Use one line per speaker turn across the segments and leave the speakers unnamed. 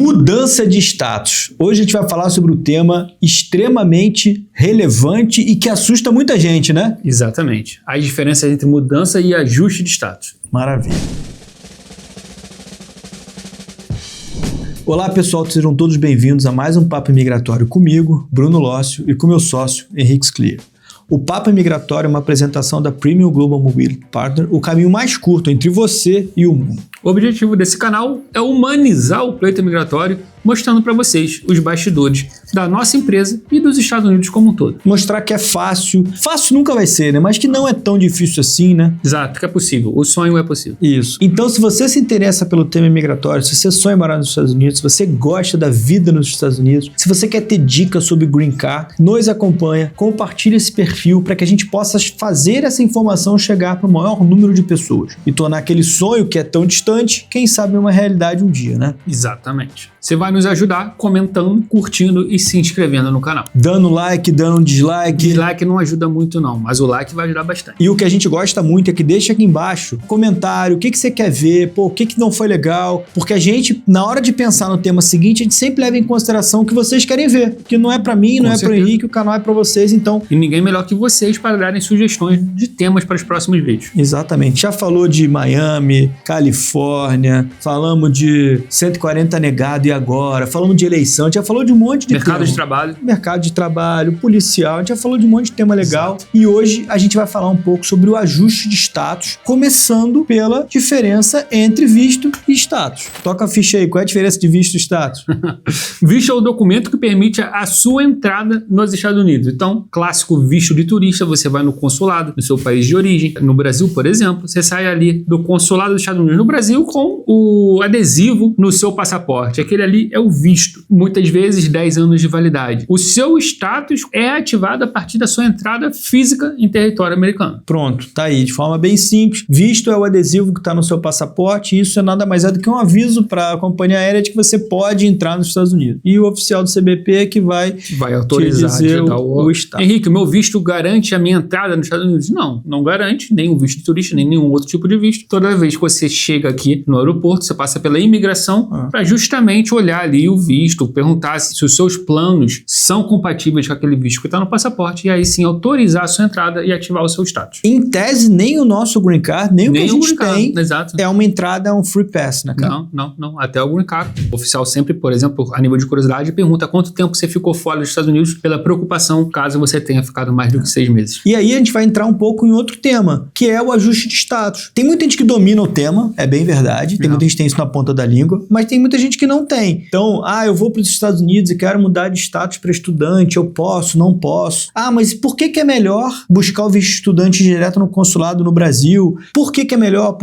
Mudança de status. Hoje a gente vai falar sobre um tema extremamente relevante e que assusta muita gente, né?
Exatamente. As diferenças entre mudança e ajuste de status.
Maravilha. Olá pessoal, sejam todos bem-vindos a mais um Papo Imigratório comigo, Bruno Lócio, e com meu sócio, Henrique Sclier. O Papo Imigratório é uma apresentação da Premium Global Mobility Partner, o caminho mais curto entre você e o mundo.
O objetivo desse canal é humanizar o pleito migratório, mostrando para vocês os bastidores da nossa empresa e dos Estados Unidos como um todo.
Mostrar que é fácil. Fácil nunca vai ser, né? Mas que não é tão difícil assim, né?
Exato, que é possível. O sonho é possível.
Isso. Então, se você se interessa pelo tema migratório, se você sonha em morar nos Estados Unidos, se você gosta da vida nos Estados Unidos, se você quer ter dicas sobre Green Card, nos acompanha, compartilha esse perfil para que a gente possa fazer essa informação chegar para o maior número de pessoas e tornar aquele sonho que é tão distante, quem sabe uma realidade um dia, né?
Exatamente. Você vai nos ajudar comentando, curtindo e se inscrevendo no canal.
Dando like, dando dislike.
Dislike não ajuda muito não, mas o like vai ajudar bastante.
E o que a gente gosta muito é que deixa aqui embaixo comentário, o que você quer ver, o que não foi legal, porque a gente, na hora de pensar no tema seguinte, a gente sempre leva em consideração o que vocês querem ver, que não é pra mim, não é pro Henrique, o canal é pra vocês, então...
E ninguém melhor que vocês para darem sugestões de temas para os próximos vídeos.
Exatamente. Já falou de Miami, Califórnia, falamos de 140 negado e agora, falamos de eleição, a gente já falou de um monte de
mercado
tema. Mercado de trabalho, policial, a gente já falou de um monte de tema legal. Exato. E hoje a gente vai falar um pouco sobre o ajuste de status, começando pela diferença entre visto e status. Toca a ficha aí, qual é a diferença de visto e status?
Visto é o documento que permite a sua entrada nos Estados Unidos. Então, clássico visto de turista, você vai no consulado, no seu país de origem. No Brasil, por exemplo, você sai ali do consulado dos Estados Unidos no Brasil com o adesivo no seu passaporte. Aquele ali é o visto. Muitas vezes 10 anos de validade. O seu status é ativado a partir da sua entrada física em território americano.
Pronto, tá aí, de forma bem simples. Visto é o adesivo que está no seu passaporte e isso é nada mais do que um aviso para a companhia aérea de que você pode entrar nos Estados Unidos. E o oficial do CBP é que vai
autorizar
dizer o status.
Henrique, o meu visto garante a minha entrada nos Estados Unidos? Não garante nem o visto de turista, nem nenhum outro tipo de visto. Toda vez que você chega aqui no aeroporto, você passa pela imigração para justamente olhar ali o visto, perguntar se os seus planos são compatíveis com aquele visto que está no passaporte e aí sim autorizar a sua entrada e ativar o seu status.
Em tese, nem o nosso Green Card, nem o que a gente tem,
exato,
é uma entrada, é um free pass, né, cara?
Não. Até o Green Card. O oficial sempre, por exemplo, a nível de curiosidade, pergunta quanto tempo você ficou fora dos Estados Unidos pela preocupação caso você tenha ficado mais do que 6 meses.
E aí a gente vai entrar um pouco em outro tema, que é o ajuste de status. Tem muita gente que domina o tema, é bem verdade, tem muita gente que tem isso na ponta da língua, mas tem muita gente que não tem. Então, eu vou para os Estados Unidos e quero mudar de status para estudante, eu posso, não posso. Mas por que é melhor buscar o visto de estudante direto no consulado no Brasil? Por que é melhor?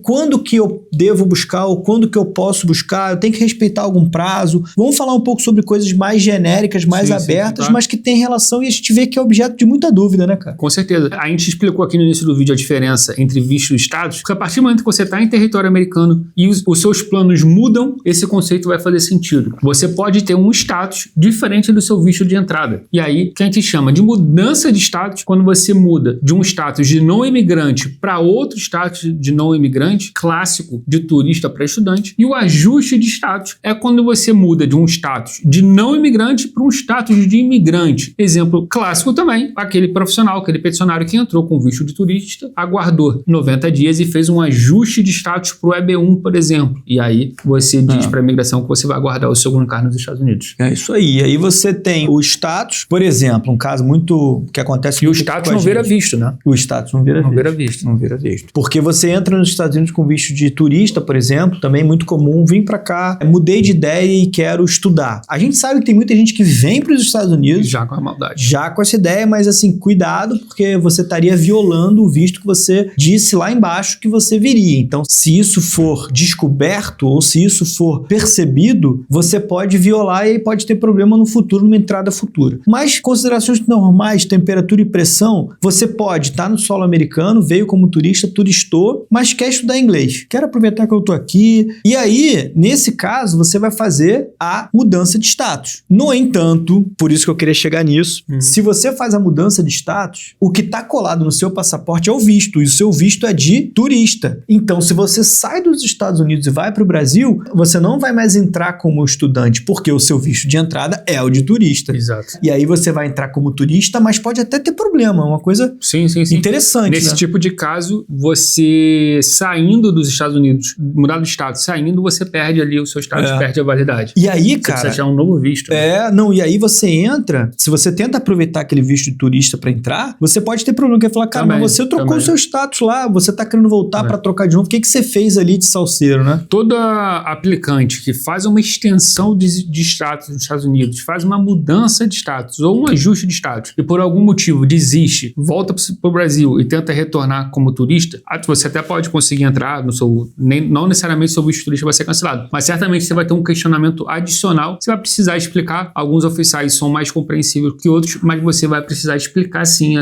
Quando que eu devo buscar ou quando que eu posso buscar? Eu tenho que respeitar algum prazo? Vamos falar um pouco sobre coisas mais genéricas, mais abertas, mas que tem relação e a gente vê que é objeto de muita dúvida, né, cara?
Com certeza. A gente explicou aqui no início do vídeo a diferença entre visto e status, porque a partir do momento que você está em território americano e os seus planos mudam, esse conceito vai fazer sentido. Você pode ter um status diferente do seu visto de entrada. E aí, que a gente chama de mudança de status, quando você muda de um status de não imigrante para outro status de não imigrante, clássico de turista para estudante. E o ajuste de status é quando você muda de um status de não imigrante para um status de imigrante. Exemplo clássico também, aquele profissional, aquele peticionário que entrou com visto de turista, aguardou 90 dias e fez um ajuste de status para o EB1, por exemplo. E aí, você diz para a imigração que você vai aguardar o seu Green Card nos Estados Unidos.
É isso aí. E aí você tem o status, por exemplo, um caso muito que acontece...
E o status não vira visto, né?
O status não vira visto. Não vira visto. Porque você entra nos Estados Unidos com visto de turista, por exemplo, também é muito comum, vim pra cá, mudei de ideia e quero estudar. A gente sabe que tem muita gente que vem para os Estados Unidos...
Já com a maldade.
Já com essa ideia, mas assim, cuidado, porque você estaria violando o visto que você disse lá embaixo que você viria. Então, se isso for descoberto ou se isso for percebido, você pode violar e pode ter problema no futuro, numa entrada futura. Mas considerações normais, temperatura e pressão, você pode estar no solo americano, veio como turista, turistou, mas quer estudar inglês. Quero aproveitar que eu tô aqui. E aí, nesse caso, você vai fazer a mudança de status. No entanto, por isso que eu queria chegar nisso, se você faz a mudança de status, o que está colado no seu passaporte é o visto, e o seu visto é de turista. Então, se você sai dos Estados Unidos e vai para o Brasil, você não vai mais entrar como estudante, porque o seu visto de entrada é o de turista.
Exato.
E aí você vai entrar como turista, mas pode até ter problema, uma coisa
sim.
interessante.
Nesse
né?
tipo de caso, você saindo dos Estados Unidos, mudar do estado, saindo, você perde ali o seu status, perde a validade.
E aí,
você
cara...
precisa achar um novo visto.
E aí você entra, se você tenta aproveitar aquele visto de turista pra entrar, você pode ter problema, que é falar, cara, mas você trocou o seu status lá, você tá querendo voltar pra trocar de novo, o que você fez ali de salseiro, né?
Todo aplicante que faz uma extensão de status nos Estados Unidos, faz uma mudança de status ou um ajuste de status e por algum motivo desiste, volta pro Brasil e tenta retornar como turista, você até pode conseguir entrar no seu... não necessariamente o seu visto de turista vai ser cancelado, mas certamente você vai ter um questionamento adicional, você vai precisar explicar, alguns oficiais são mais compreensíveis que outros, mas você vai precisar explicar sim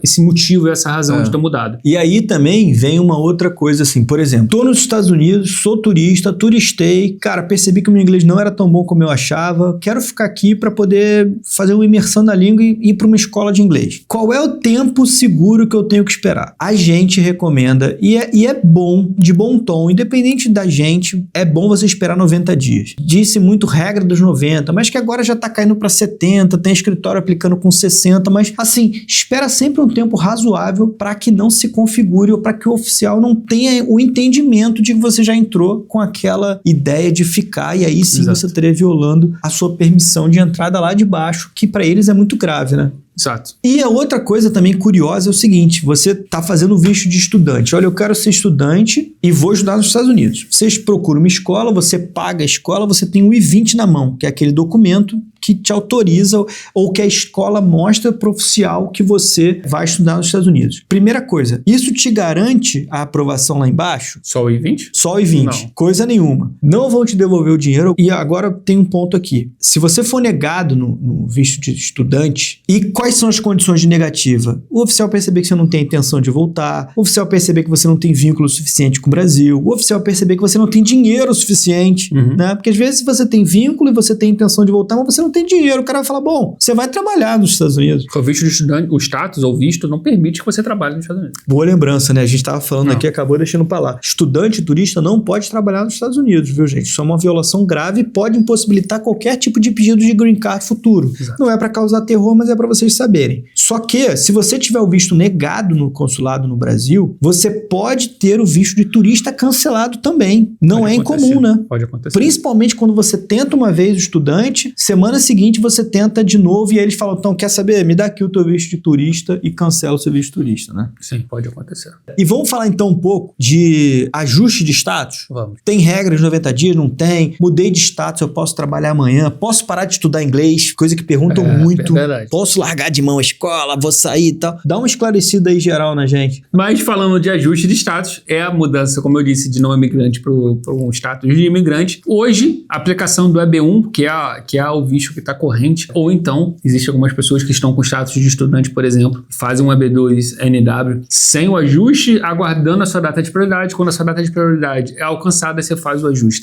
esse motivo e essa razão de ter mudado.
E aí também vem uma outra coisa assim, por exemplo, tô nos Estados Unidos, sou turista, turistei, cara, percebi que o meu inglês não era tão bom como eu achava, quero ficar aqui para poder fazer uma imersão na língua e ir para uma escola de inglês. Qual é o tempo seguro que eu tenho que esperar? A gente recomenda, e é bom, de bom tom, independente da gente, é bom você esperar 90 dias. Disse muito regra dos 90, mas que agora já tá caindo para 70, tem escritório aplicando com 60, mas assim, espera sempre um tempo razoável para que não se configure ou para que o oficial não tenha o entendimento de que você já entrou com aquela ideia de ficar, e aí sim você estaria violando a sua permissão de entrada lá de baixo, que para eles é muito grave, né?
Exato.
E a outra coisa também curiosa é o seguinte, você está fazendo visto de estudante. Olha, eu quero ser estudante e vou estudar nos Estados Unidos. Vocês procuram uma escola, você paga a escola, você tem o I-20 na mão, que é aquele documento que te autoriza ou que a escola mostra para o oficial que você vai estudar nos Estados Unidos. Primeira coisa, isso te garante a aprovação lá embaixo?
Só o I-20?
Só o I-20. Não. Coisa nenhuma. Não vão te devolver o dinheiro. E agora tem um ponto aqui. Se você for negado no visto de estudante, e quais são as condições de negativa? O oficial perceber que você não tem a intenção de voltar, o oficial perceber que você não tem vínculo suficiente com o Brasil, o oficial perceber que você não tem dinheiro suficiente, né? Porque às vezes você tem vínculo e você tem intenção de voltar, mas você não tem dinheiro. O cara vai falar, bom, você vai trabalhar nos Estados Unidos.
O visto de estudante, o status ou visto não permite que você trabalhe nos Estados Unidos.
Boa lembrança, né? A gente estava falando aqui, acabou deixando pra lá. Estudante turista não pode trabalhar nos Estados Unidos, viu, gente? Isso é uma violação grave e pode impossibilitar qualquer tipo de pedido de green card futuro. Exato. Não é para causar terror, mas é para vocês saberem. Só que, se você tiver o visto negado no consulado no Brasil, você pode ter o visto de turista cancelado também. Não é incomum, né?
Pode acontecer.
Principalmente quando você tenta uma vez o estudante, semana seguinte você tenta de novo e aí eles falam, então, quer saber? Me dá aqui o teu visto de turista e cancela o seu visto de turista, né?
Sim, pode acontecer.
E vamos falar então um pouco de ajuste de status?
Vamos.
Tem regras de 90 dias? Não tem? Mudei de status, eu posso trabalhar amanhã? Posso parar de estudar inglês? Coisa que perguntam muito.
Verdade.
Posso largar de mão a escola? Vou sair e tal? Dá uma esclarecida aí geral na gente.
Mas falando de ajuste de status, é a mudança, como eu disse, de não imigrante para um status de imigrante. Hoje, a aplicação do EB1, que é o visto que está corrente, ou então, existem algumas pessoas que estão com status de estudante, por exemplo, fazem um EB2NW sem o ajuste, aguardando a sua data de prioridade. Quando a sua data de prioridade é alcançada, você faz o ajuste.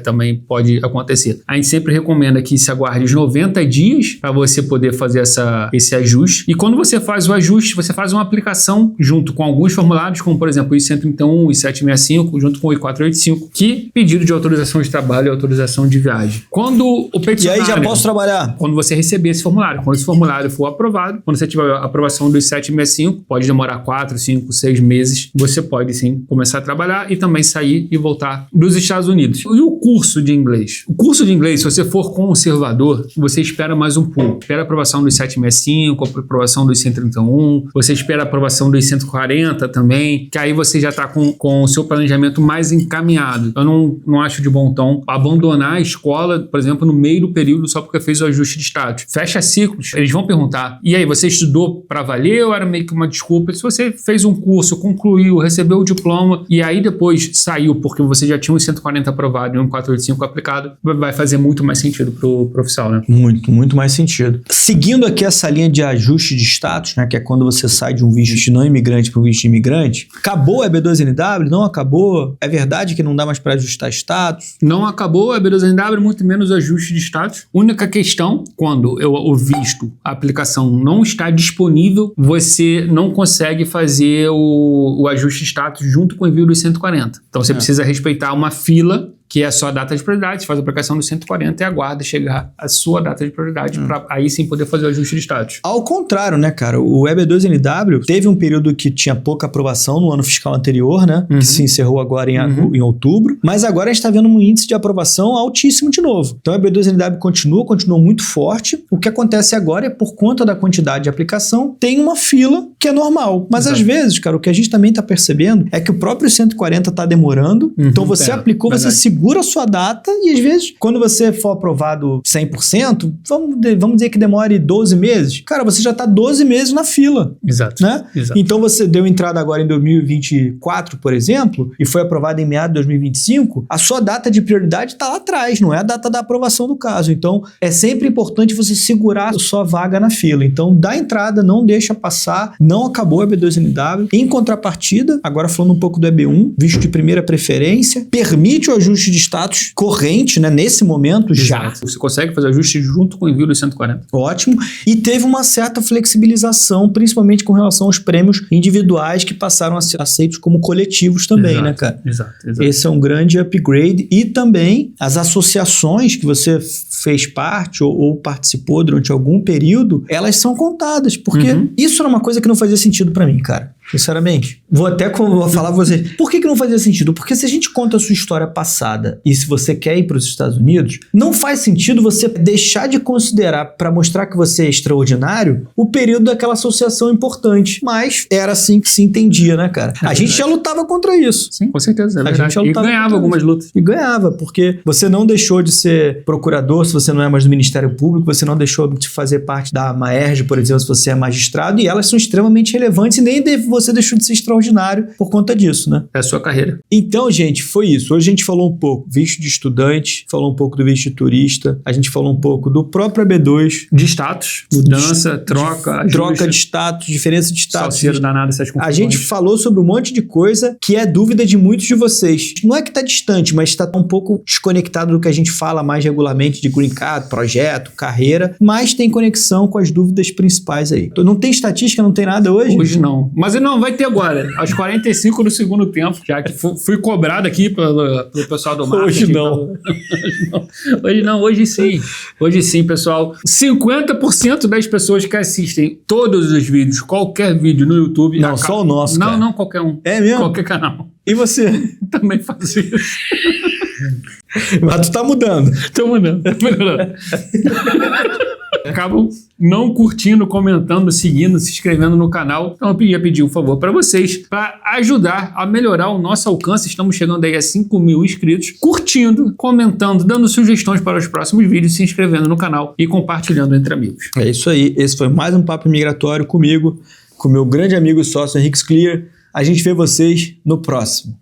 Também pode acontecer. A gente sempre recomenda que se aguarde os 90 dias para você poder fazer esse ajuste. E quando você faz o ajuste, você faz uma aplicação junto com alguns formulários, como por exemplo o I-131, o I-765, junto com o I-485, que pedido de autorização de trabalho e autorização de viagem. Quando o peticionário...
E aí já posso trabalhar?
Quando você receber esse formulário. Quando esse formulário for aprovado, quando você tiver a aprovação do I-765, pode demorar 4, 5, 6 meses, você pode sim começar a trabalhar e também sair e voltar dos Estados Unidos. E o curso de inglês? O curso de inglês, se você for conservador, você espera mais um pouco. Espera a aprovação do I-765, a aprovação do I-131, você espera a aprovação do I-140 também, que aí você já está com o seu planejamento mais encaminhado. Eu não acho de bom tom abandonar a escola, por exemplo, no meio do período só porque fez o ajuste de status. Fecha ciclos, eles vão perguntar, e aí, você estudou para valer ou era meio que uma desculpa? Se você fez um curso, concluiu, recebeu o diploma e aí depois saiu porque você já tinha um 140 aprovado e um 485 aplicado, vai fazer muito mais sentido pro oficial, né?
Muito mais sentido. Seguindo aqui essa linha de ajuste de status, né, que é quando você sai de um visto de não imigrante para um visto de imigrante, acabou a EB2NW? Não acabou? É verdade que não dá mais para ajustar status?
Não acabou a EB2NW, muito menos o ajuste de status. Única questão, quando o visto, a aplicação não está disponível, você não consegue fazer o ajuste de status junto com o envio dos 140. Então você precisa respeitar uma fila que é a sua data de prioridade, você faz a aplicação dos 140 e aguarda chegar a sua data de prioridade para aí sim poder fazer o ajuste de status.
Ao contrário, né, cara? O EB2NW teve um período que tinha pouca aprovação no ano fiscal anterior, né? Que se encerrou agora em outubro, mas agora a gente está vendo um índice de aprovação altíssimo de novo. Então o EB2NW continua muito forte. O que acontece agora é, por conta da quantidade de aplicação, tem uma fila que é normal. Mas às vezes, cara, o que a gente também está percebendo é que o próprio 140 está demorando. Então você aplicou, você segura a sua data e às vezes, quando você for aprovado 100%, vamos dizer que demore 12 meses. Cara, você já está 12 meses na fila.
Exato.
Né?
Exato.
Então você deu entrada agora em 2024, por exemplo, e foi aprovado em meados de 2025, a sua data de prioridade está lá atrás, não é a data da aprovação do caso. Então é sempre importante você segurar a sua vaga na fila. Então dá entrada, não deixa passar, não acabou o EB2NW. Em contrapartida, agora falando um pouco do EB1, visto de primeira preferência, permite o ajuste de status corrente, né, nesse momento.
Exato. Já. Você consegue fazer ajuste junto com o envio dos 140.
Ótimo. E teve uma certa flexibilização, principalmente com relação aos prêmios individuais que passaram a ser aceitos como coletivos também, né, cara?
Exato.
Esse é um grande upgrade. E também as associações que você fez parte ou participou durante algum período, elas são contadas, porque isso era uma coisa que não fazia sentido pra mim, cara. Sinceramente. Vou falar pra você. Por que não fazia sentido? Porque se a gente conta a sua história passada e se você quer ir para os Estados Unidos, não faz sentido você deixar de considerar, para mostrar que você é extraordinário, o período daquela associação importante. Mas era assim que se entendia, né, cara? A gente já lutava contra isso.
Sim, com certeza. É
a gente já lutava
e ganhava algumas lutas.
E ganhava, porque você não deixou de ser procurador se você não é mais do Ministério Público, você não deixou de fazer parte da Maerj, por exemplo, se você é magistrado, e elas são extremamente relevantes e nem você deixou de ser extraordinário por conta disso, né?
É a sua carreira.
Então, gente, foi isso. Hoje a gente falou um pouco visto de estudante, falou um pouco do visto de turista, a gente falou um pouco do próprio EB2.
De status, mudança, troca
de status, diferença de status.
Salseiro danado, essas confusões.
A gente falou sobre um monte de coisa que é dúvida de muitos de vocês. Não é que está distante, mas está um pouco desconectado do que a gente fala mais regularmente de green card, projeto, carreira, mas tem conexão com as dúvidas principais aí. Então, não tem estatística, não tem nada hoje?
Hoje não. Mas não vai ter agora. Aos 45 do segundo tempo, já que fui cobrado aqui pelo pessoal do marketing.
Hoje não.
Hoje não, hoje sim. Hoje sim, pessoal. 50% das pessoas que assistem todos os vídeos, qualquer vídeo no YouTube...
Não, só o nosso, cara.
Não, qualquer um.
É mesmo?
Qualquer canal.
E você?
Também faz isso.
Mas tu tá mudando.
Tô mudando. Acabam não curtindo, comentando, seguindo, se inscrevendo no canal. Então eu ia pedir um favor para vocês, para ajudar a melhorar o nosso alcance. Estamos chegando aí a 5.000 inscritos, curtindo, comentando, dando sugestões para os próximos vídeos, se inscrevendo no canal e compartilhando entre amigos.
É isso aí. Esse foi mais um Papo Migratório comigo, com meu grande amigo e sócio Henrique Clear. A gente vê vocês no próximo.